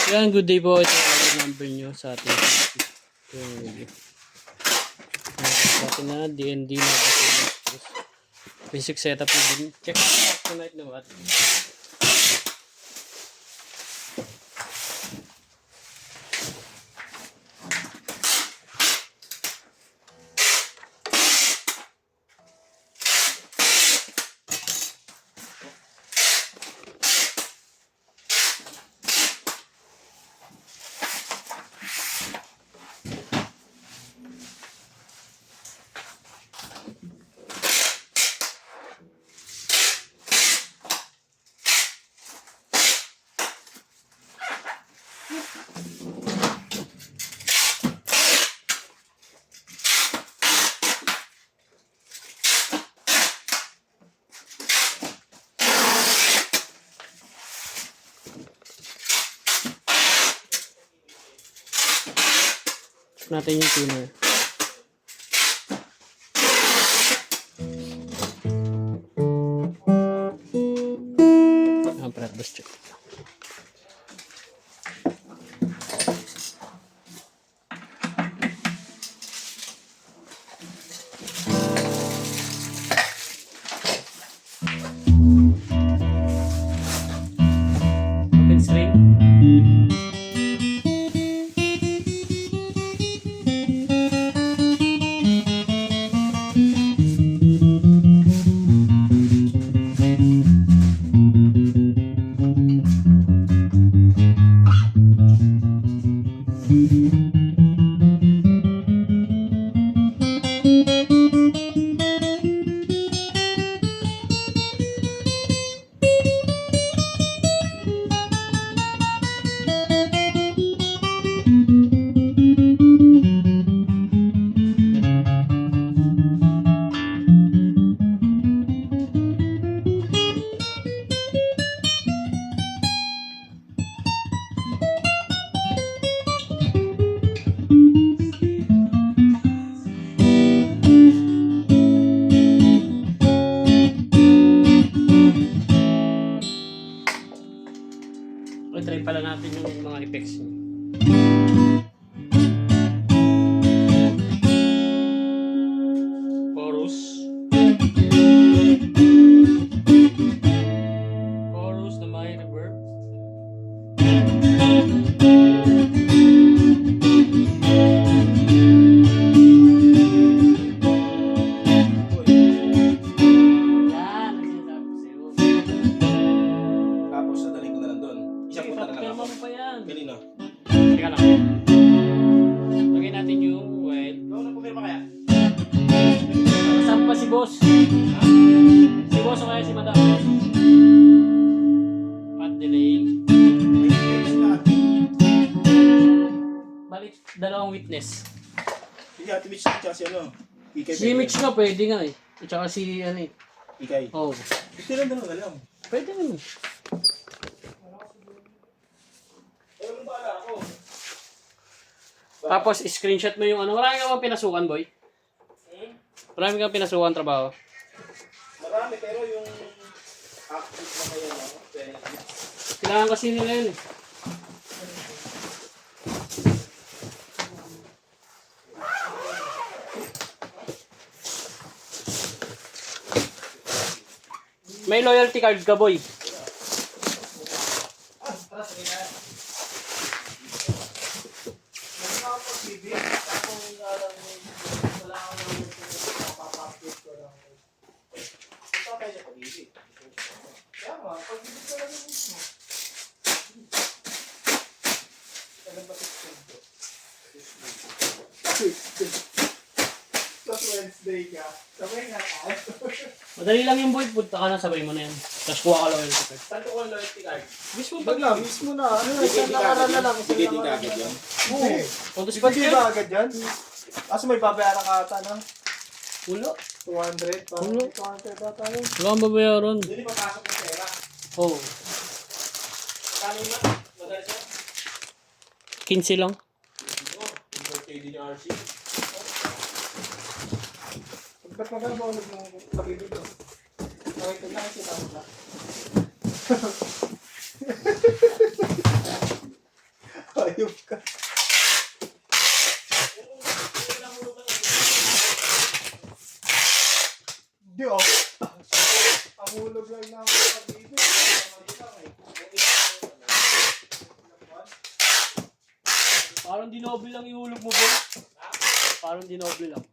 Yan, good day po. Ito yung number nyo sa ating sa atin na DND na basic setup na din. Check tonight na what. Natin yung tuner. Prat bus check. Open string. Try pala natin yung mga effects niya. Chorus. Chorus na may reverb. Kanina. Teka lang. Lagyan natin yung white. Pumirma kaya? Saan pa si boss? Ha? Si boss o kaya si madam? Pat delay. Balik dalawang witness. Hindi, Ate Mitch at si ano? Ikay. Si Mitch nga pwede nga eh. At saka si ano eh. Ikay. Oo. Ito lang na lang. Pwede nga eh. Tapos screenshot mo yung ano. Marami ka bang pinasukan, boy? Marami kang pinasukan trabaho. Marami, pero yung active na kayo, no? Kailangan kasi nila yun eh. May loyalty card ka, boy. Wednesday ka. Sabay na tayo. Madali lang yung boy. Punta ka na, sabay mo na yan. Tapos kuha ka loyalty card. Saan ko ang loyalty card? Mismo Wag lang, mismo na. Ano, isang nakaraan na lang. Bigitin ka agad yan. Oo. Punta si Patch Hindi ba agad yan? Kaso may babayaran ka ata na. Wala. 200. Parang Ulo. may 200 ata yun. Wala kang babayaran. Hindi papasok ng pera. Oo. Kano yun? Madali siya? 15 lang. Birthday din yung RC. Ba't magkabawag mo sabi dito? Okay, ito na kasi tama na. Hayop ka. Di oh. Ang hulog lang na ako pag-ibig. Parang dinoble lang ihulog mo, boy. Parang dinoble lang.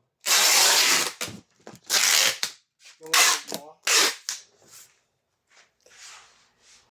Yung hulog mo.